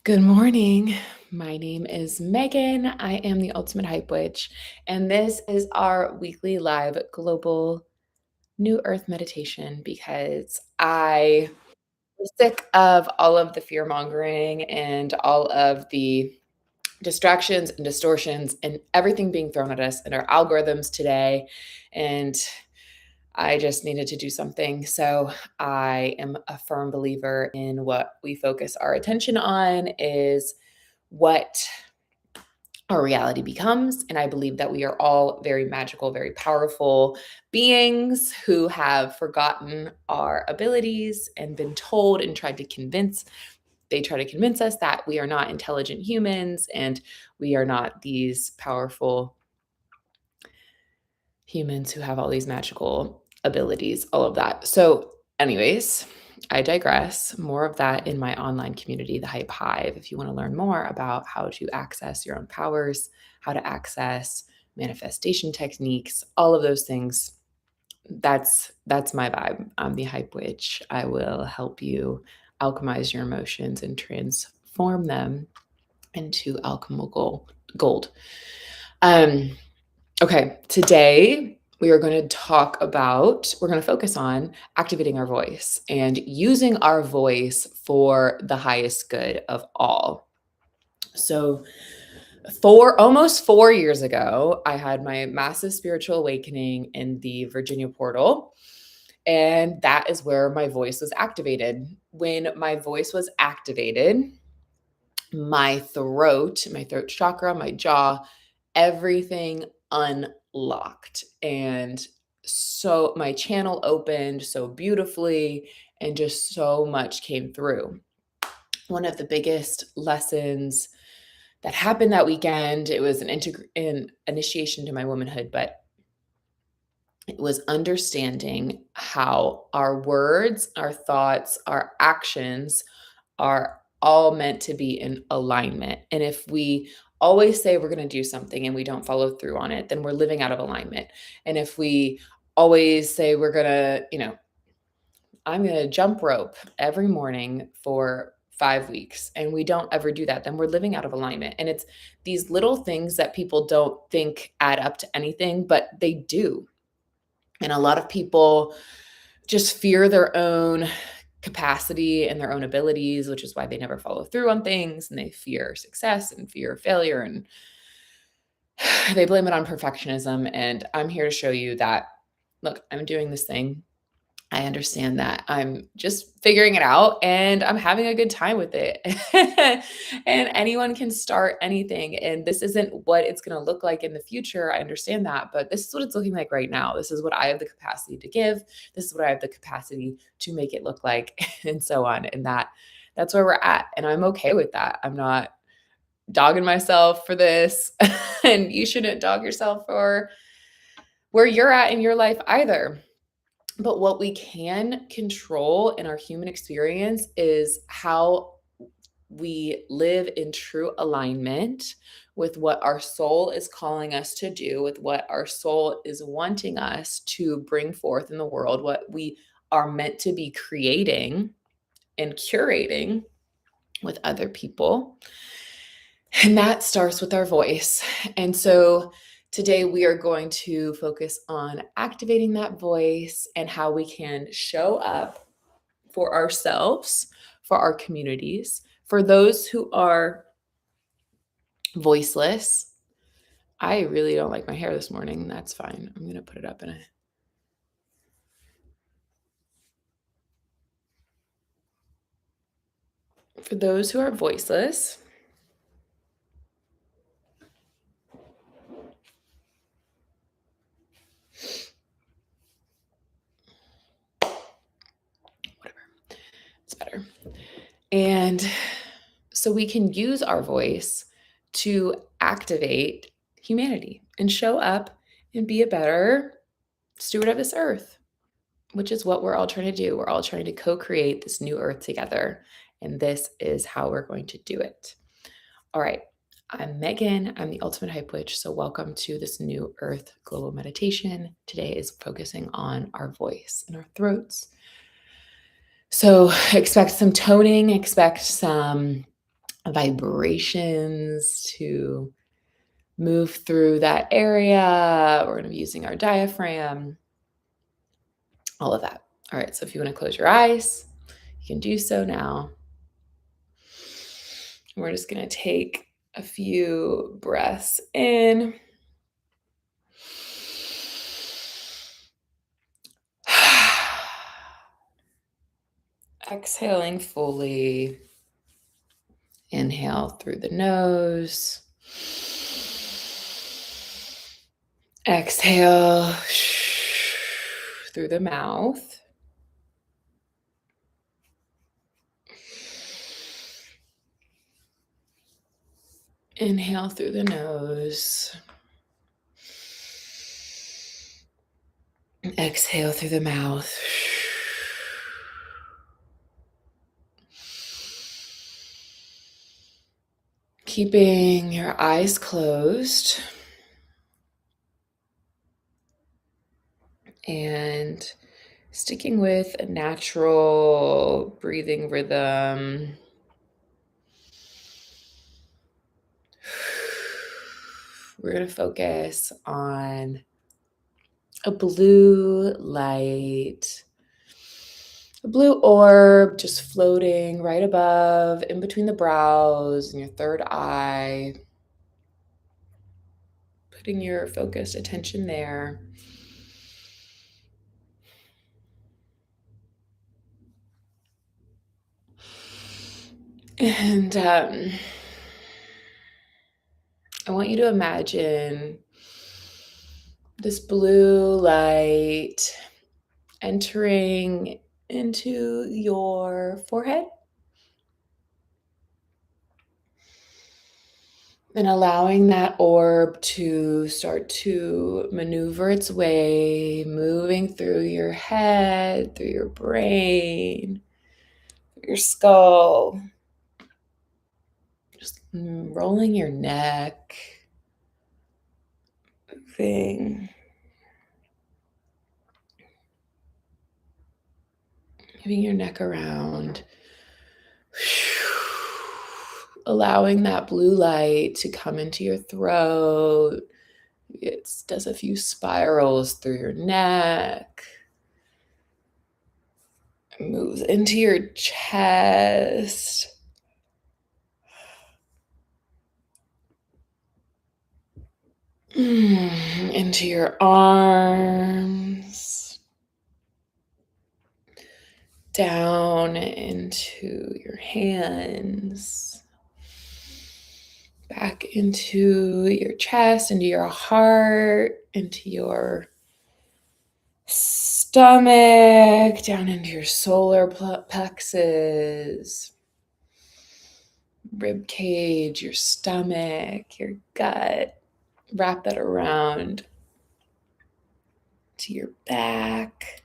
Good morning. My name is Megan. I am the Ultimate Hype Witch, and this is our weekly live global New Earth meditation because I was sick of all of the fear mongering and all of the distractions and distortions and everything being thrown at us in our algorithms today. And I just needed to do something. So I am a firm believer in what we focus our attention on is what our reality becomes. And I believe that we are all very magical, very powerful beings who have forgotten our abilities and been told and they try to convince us that we are not intelligent humans and we are not these powerful humans who have all these magical abilities, all of that. So, anyways, I digress. More of that in my online community, the Hype Hive. If you want to learn more about how to access your own powers, how to access manifestation techniques, all of those things, that's my vibe. I'm the Hype Witch. I will help you alchemize your emotions and transform them into alchemical gold. Um, Okay, today we're going to focus on activating our voice and using our voice for the highest good of all. So, almost 4 years ago, I had my massive spiritual awakening in the Virginia portal. And that is where my voice was activated. When my voice was activated, my throat chakra, my jaw, everything unlocked. And so my channel opened so beautifully and just so much came through. One of the biggest lessons that happened that weekend, it was an initiation to my womanhood, but it was understanding how our words, our thoughts, our actions are all meant to be in alignment. And if we always say we're going to do something and we don't follow through on it, then we're living out of alignment. And if we always say we're going to, I'm going to jump rope every morning for 5 weeks and we don't ever do that, then we're living out of alignment. And it's these little things that people don't think add up to anything, but they do. And a lot of people just fear their own capacity and their own abilities, which is why they never follow through on things, and they fear success and fear failure, and they blame it on perfectionism. And I'm here to show you that, look, I'm doing this thing. I understand that I'm just figuring it out and I'm having a good time with it. And anyone can start anything. And this isn't what it's going to look like in the future. I understand that. But this is what it's looking like right now. This is what I have the capacity to give. This is what I have the capacity to make it look like, and so on. And that's where we're at. And I'm okay with that. I'm not dogging myself for this. And you shouldn't dog yourself for where you're at in your life either. But what we can control in our human experience is how we live in true alignment with what our soul is calling us to do, with what our soul is wanting us to bring forth in the world, what we are meant to be creating and curating with other people. And that starts with our voice. And so today we are going to focus on activating that voice and how we can show up for ourselves, for our communities, for those who are voiceless. I really don't like my hair this morning. That's fine. I'm going to put it up in a for those who are voiceless. Whatever. It's better. And so we can use our voice to activate humanity and show up and be a better steward of this earth, which is what we're all trying to do. We're all trying to co-create this new earth together. And this is how we're going to do it. All right. I'm Megan. I'm the Ultimate Hype Witch. So welcome to this new earth global meditation. Today is focusing on our voice and our throats. So expect some toning, expect some vibrations to move through that area. We're going to be using our diaphragm, all of that. All right, so if you want to close your eyes, you can do so now. We're just going to take a few breaths in. Exhaling fully. Inhale through the nose. Exhale through the mouth. Inhale through the nose. Exhale through the mouth. Keeping your eyes closed and sticking with a natural breathing rhythm. We're going to focus on a blue light, a blue orb just floating right above, in between the brows and your third eye. Putting your focused attention there. And I want you to imagine this blue light entering into your forehead and allowing that orb to start to maneuver its way, moving through your head, through your brain, through your skull, just rolling your neck, moving your neck around, allowing that blue light to come into your throat. It does a few spirals through your neck, moves into your chest, into your arms, down into your hands, back into your chest, into your heart, into your stomach, down into your solar plexus, rib cage, your stomach, your gut. Wrap that around to your back.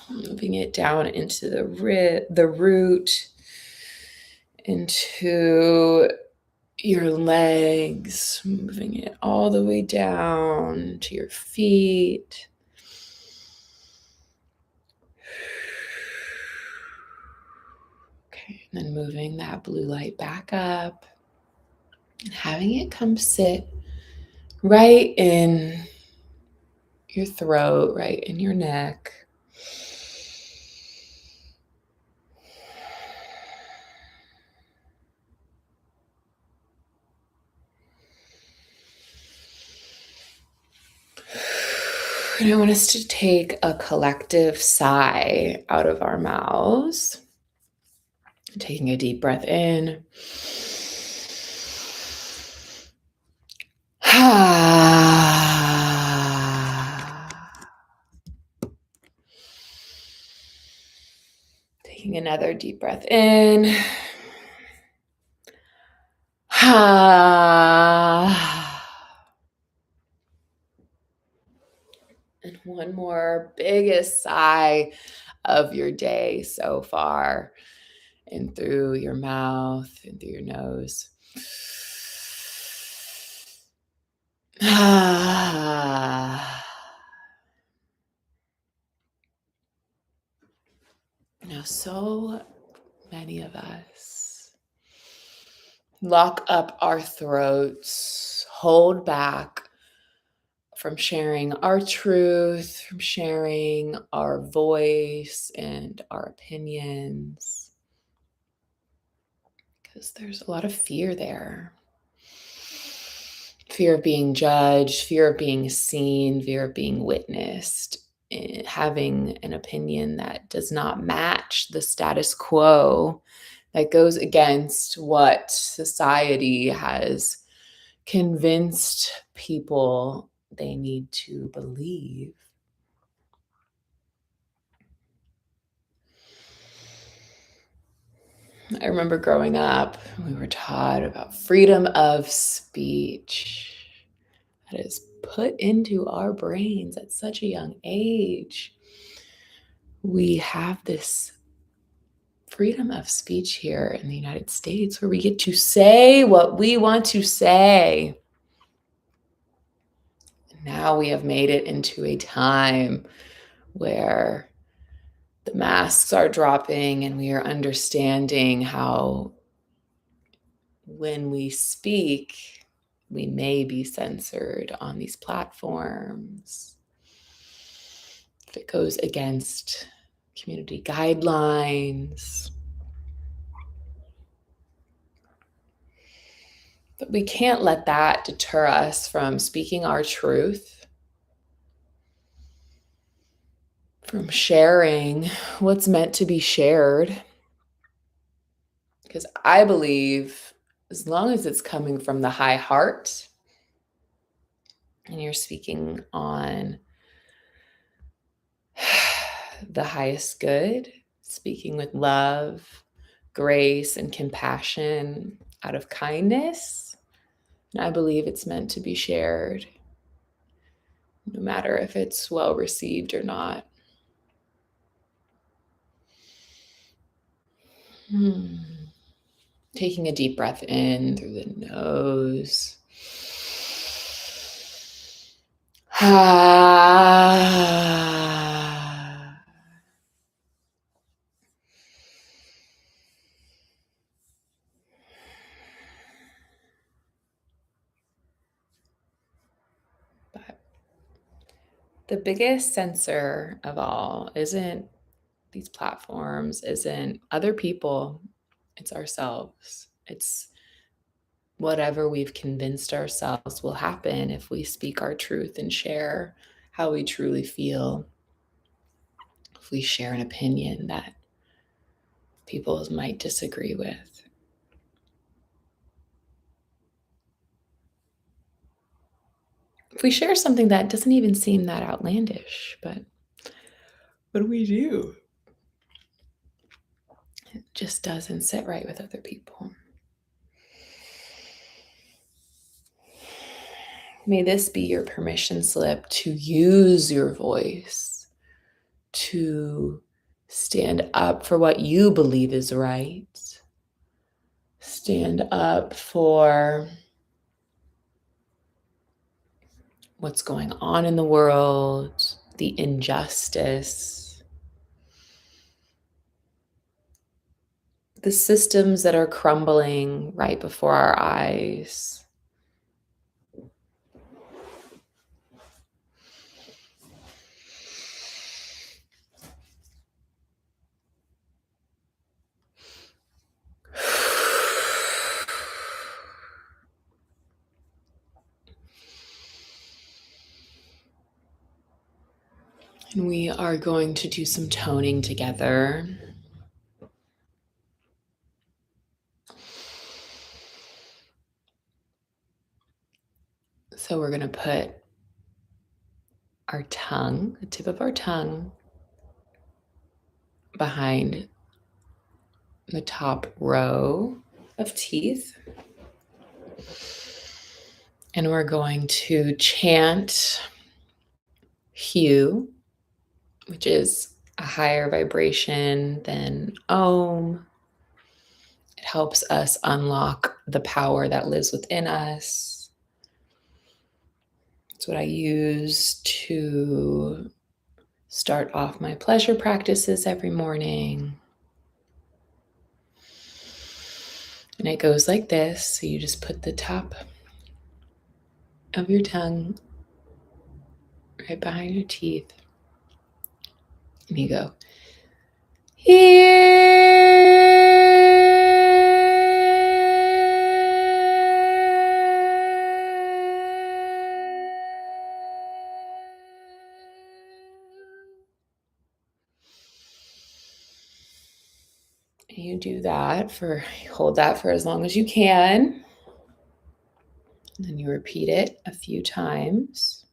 Moving it down into the root, into your legs, moving it all the way down to your feet. Okay, and then moving that blue light back up and having it come sit right in your throat, right in your neck. And I want us to take a collective sigh out of our mouths. Taking a deep breath in. Taking another deep breath in. And one more biggest sigh of your day so far. In through your mouth, in through your nose. Now, so many of us lock up our throats, hold back from sharing our truth, from sharing our voice and our opinions, because there's a lot of fear there. Fear of being judged, fear of being seen, fear of being witnessed, having an opinion that does not match the status quo, that goes against what society has convinced people they need to believe. I remember growing up, we were taught about freedom of speech. That is put into our brains at such a young age. We have this freedom of speech here in the United States where we get to say what we want to say. Now we have made it into a time where the masks are dropping and we are understanding how when we speak, we may be censored on these platforms. If it goes against community guidelines. But we can't let that deter us from speaking our truth, from sharing what's meant to be shared. Because I believe as long as it's coming from the high heart and you're speaking on the highest good, speaking with love, grace, and compassion out of kindness, I believe it's meant to be shared, no matter if it's well received or not. Taking a deep breath in through the nose. But the biggest censor of all isn't these platforms, isn't other people, it's ourselves. It's whatever we've convinced ourselves will happen if we speak our truth and share how we truly feel. If we share an opinion that people might disagree with. If we share something that doesn't even seem that outlandish, but what do we do? It just doesn't sit right with other people. May this be your permission slip to use your voice, to stand up for what you believe is right. Stand up for what's going on in the world, the injustice, the systems that are crumbling right before our eyes. And we are going to do some toning together. So we're going to put our tongue, the tip of our tongue, behind the top row of teeth. And we're going to chant Hue, which is a higher vibration than Om. It helps us unlock the power that lives within us. It's what I use to start off my pleasure practices every morning. And it goes like this. So you just put the top of your tongue right behind your teeth. And you go, and you do that hold that for as long as you can. And then you repeat it a few times.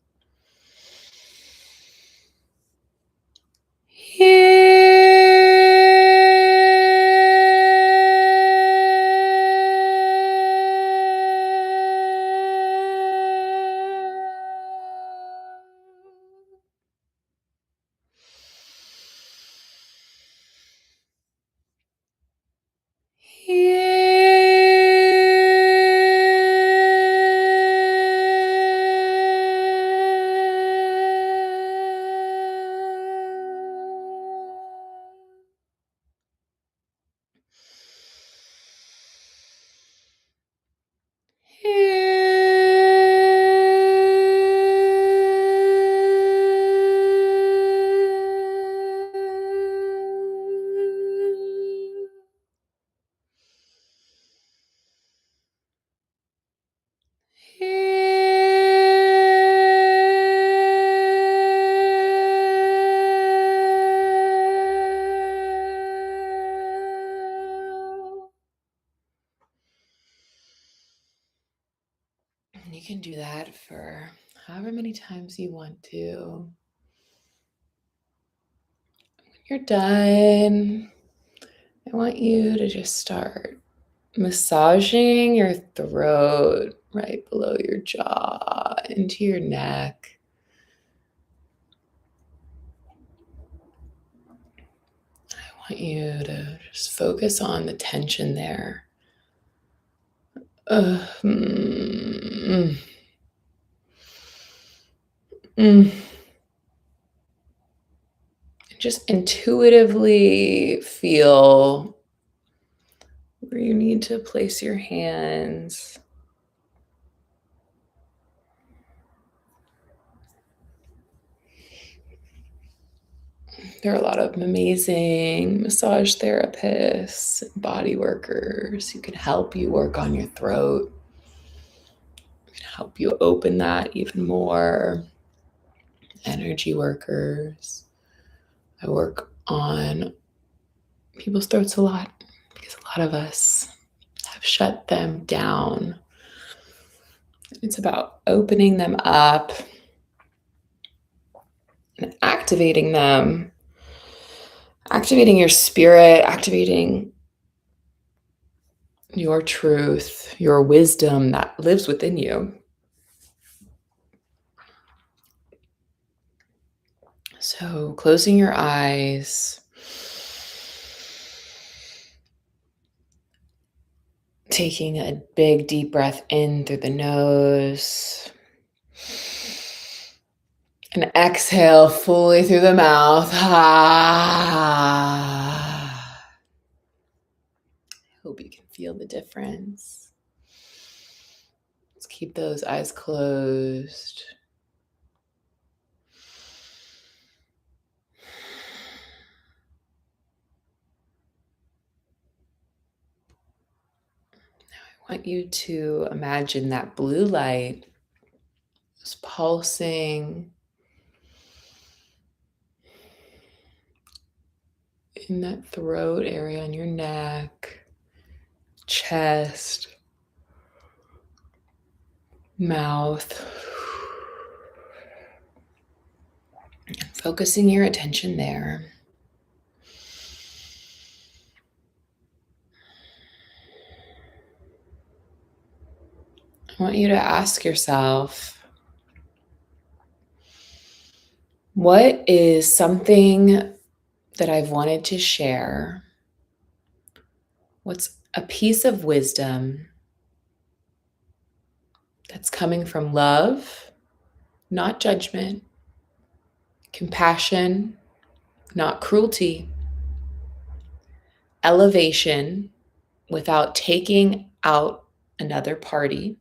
And you can do that for however many times you want to. When you're done, I want you to just start massaging your throat right below your jaw into your neck. I want you to just focus on the tension there. Uh, mm, mm. Just intuitively feel where you need to place your hands. There are a lot of amazing massage therapists, body workers who can help you work on your throat, can help you open that even more. Energy workers. I work on people's throats a lot because a lot of us have shut them down. It's about opening them up and activating them, activating your spirit, activating your truth, your wisdom that lives within you. So, closing your eyes, taking a big deep breath in through the nose, and exhale fully through the mouth. I hope you can feel the difference. Let's keep those eyes closed. I want you to imagine that blue light is pulsing in that throat area on your neck, chest, mouth. And focusing your attention there. I want you to ask yourself, what is something that I've wanted to share? What's a piece of wisdom that's coming from love, not judgment, compassion, not cruelty, elevation, without taking out another party,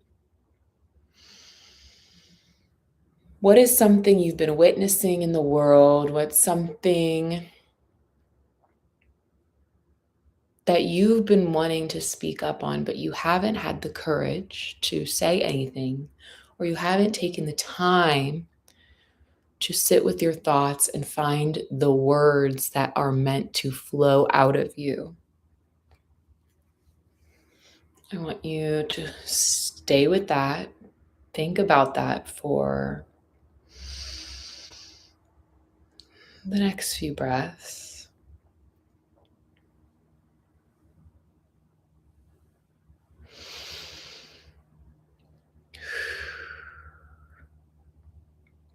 what is something you've been witnessing in the world? What's something that you've been wanting to speak up on, but you haven't had the courage to say anything, or you haven't taken the time to sit with your thoughts and find the words that are meant to flow out of you? I want you to stay with that. Think about that for the next few breaths.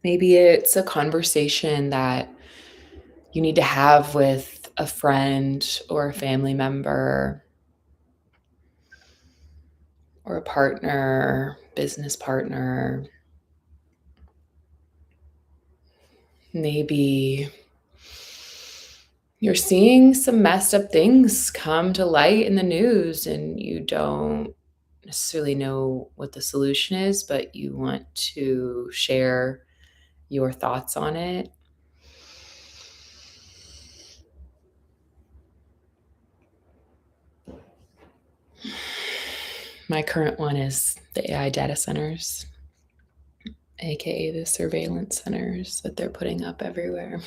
Maybe it's a conversation that you need to have with a friend or a family member or a partner, business partner. Maybe you're seeing some messed up things come to light in the news and you don't necessarily know what the solution is, but you want to share your thoughts on it. My current one is the AI data centers, aka the surveillance centers that they're putting up everywhere.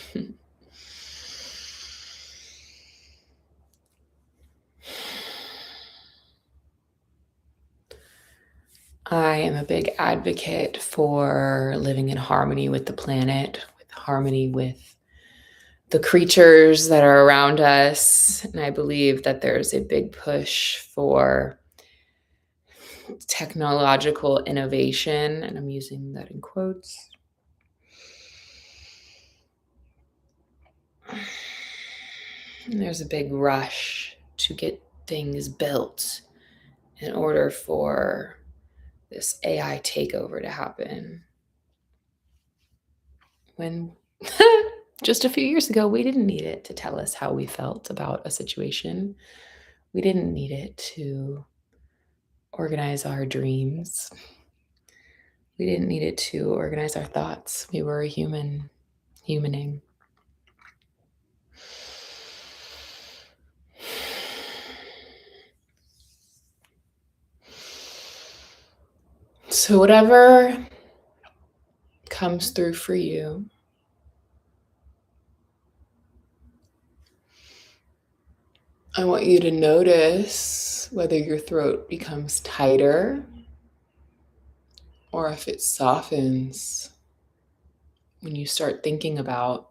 I am a big advocate for living in harmony with the planet, with harmony with the creatures that are around us. And I believe that there's a big push for technological innovation, and I'm using that in quotes. And there's a big rush to get things built in order for this AI takeover to happen. When just a few years ago, we didn't need it to tell us how we felt about a situation. We didn't need it to organize our dreams. We didn't need it to organize our thoughts. We were a humaning. So whatever comes through for you, I want you to notice whether your throat becomes tighter or if it softens when you start thinking about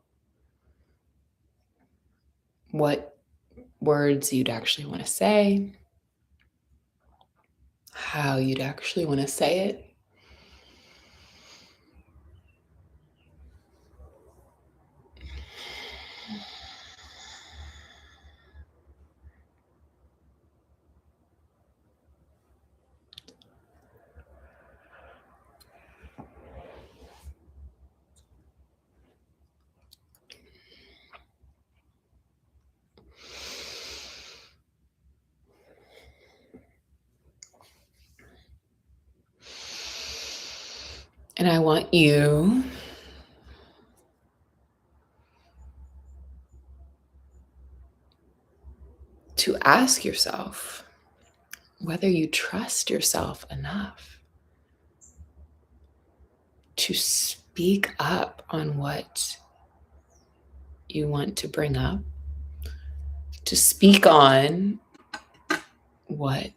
what words you'd actually want to say, how you'd actually want to say it. And I want you to ask yourself whether you trust yourself enough to speak up on what you want to bring up, to speak on what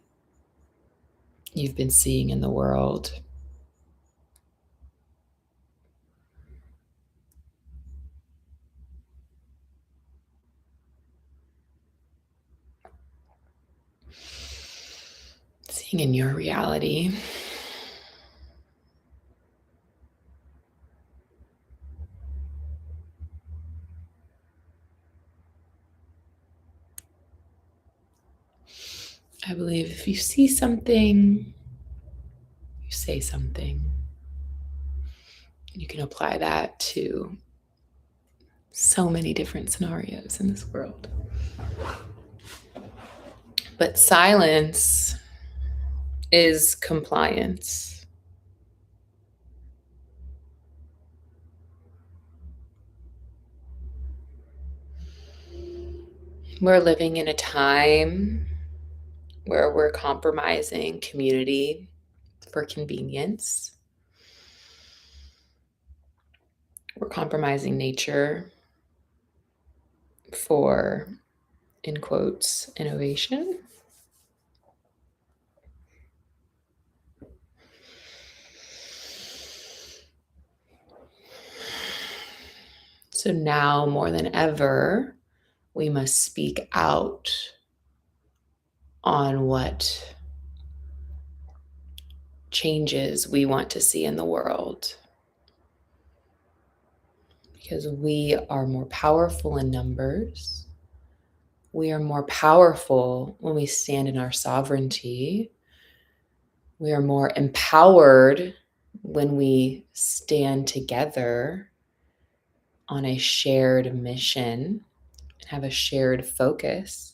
you've been seeing in the world. Seeing in your reality. I believe if you see something, you say something. You can apply that to so many different scenarios in this world. But silence is compliance. We're living in a time where we're compromising community for convenience. We're compromising nature for, in quotes, innovation. So now more than ever, we must speak out on what changes we want to see in the world. Because we are more powerful in numbers. We are more powerful when we stand in our sovereignty. We are more empowered when we stand together on a shared mission and have a shared focus.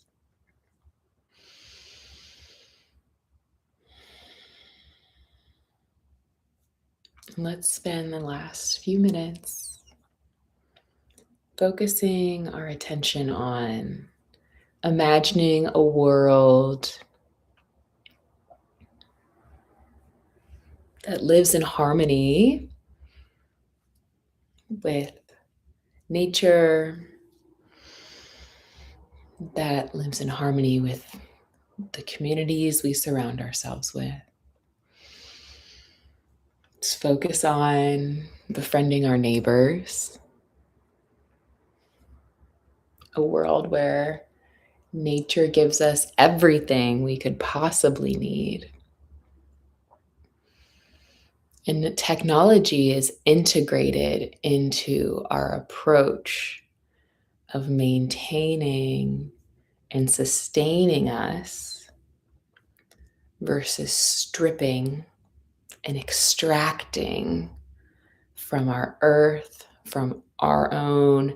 Let's spend the last few minutes focusing our attention on imagining a world that lives in harmony with nature, that lives in harmony with the communities we surround ourselves with. Let's focus on befriending our neighbors, a world where nature gives us everything we could possibly need. And the technology is integrated into our approach of maintaining and sustaining us versus stripping and extracting from our earth, from our own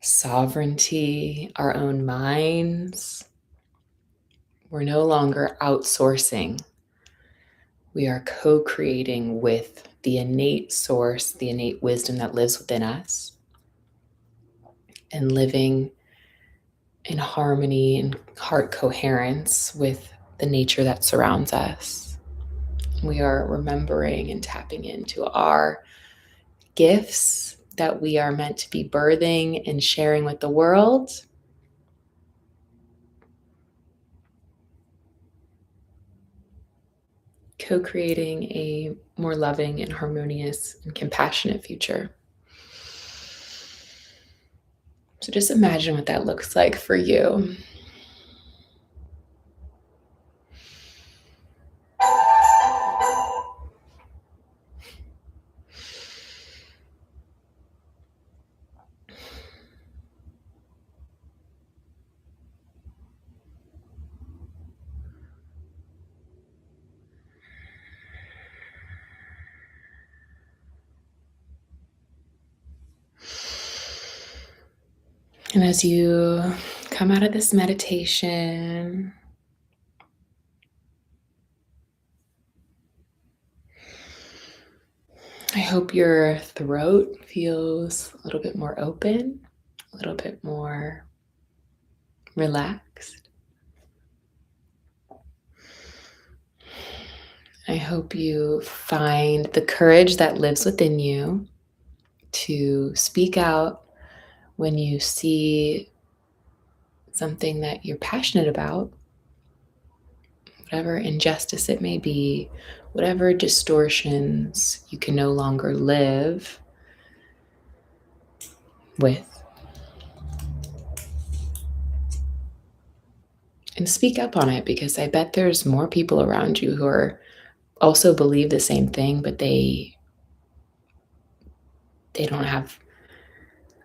sovereignty, our own minds. We're no longer outsourcing. We are co-creating with the innate source, the innate wisdom that lives within us, and living in harmony and heart coherence with the nature that surrounds us. We are remembering and tapping into our gifts that we are meant to be birthing and sharing with the world. Co-creating a more loving and harmonious and compassionate future. So just imagine what that looks like for you. And as you come out of this meditation, I hope your throat feels a little bit more open, a little bit more relaxed. I hope you find the courage that lives within you to speak out when you see something that you're passionate about, whatever injustice it may be, whatever distortions you can no longer live with. And speak up on it, because I bet there's more people around you who are also believe the same thing, but they don't have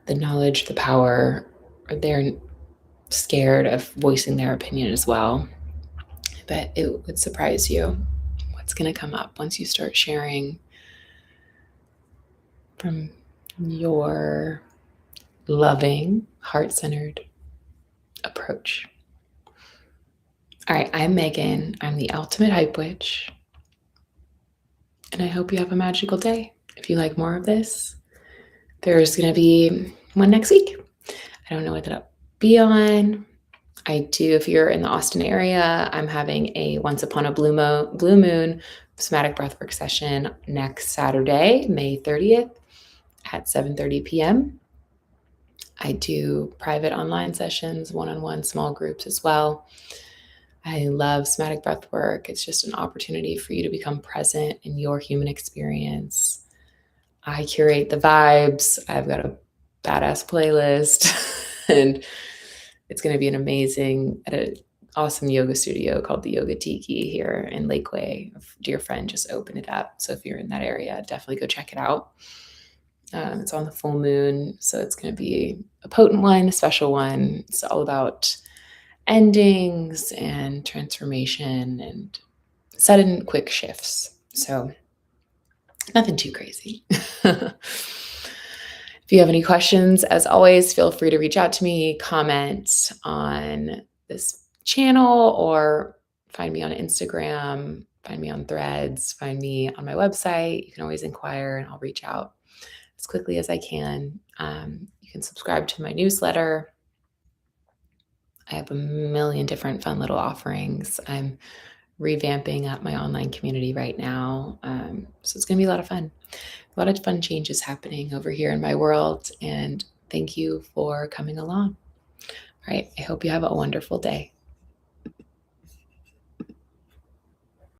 the knowledge, the power, or they're scared of voicing their opinion as well. But it would surprise you what's going to come up once you start sharing from your loving, heart-centered approach. All right, I'm Megan. I'm the ultimate hype witch, and I hope you have a magical day. If you like more of this, there's going to be one next week. I don't know what that'll be on. I do, if you're in the Austin area, I'm having a Once Upon a Blue Moon somatic breathwork session next Saturday, May 30th at 7:30 p.m. I do private online sessions, one-on-one small groups as well. I love somatic breath work. It's just an opportunity for you to become present in your human experience. I curate the vibes. I've got a badass playlist and it's going to be an amazing at an awesome yoga studio called the Yoga Tiki here in Lakeway. A dear friend just opened it up. So if you're in that area, definitely go check it out. It's on the full moon, so it's going to be a potent one, a special one. It's all about endings and transformation and sudden quick shifts. So nothing too crazy. If you have any questions, as always, feel free to reach out to me, comment on this channel, or find me on Instagram, find me on Threads, find me on my website. You can always inquire and I'll reach out as quickly as I can. You can subscribe to my newsletter. I have a million different fun little offerings. I'm revamping up my online community right now. So it's going to be a lot of fun. A lot of fun changes happening over here in my world. And thank you for coming along. All right. I hope you have a wonderful day.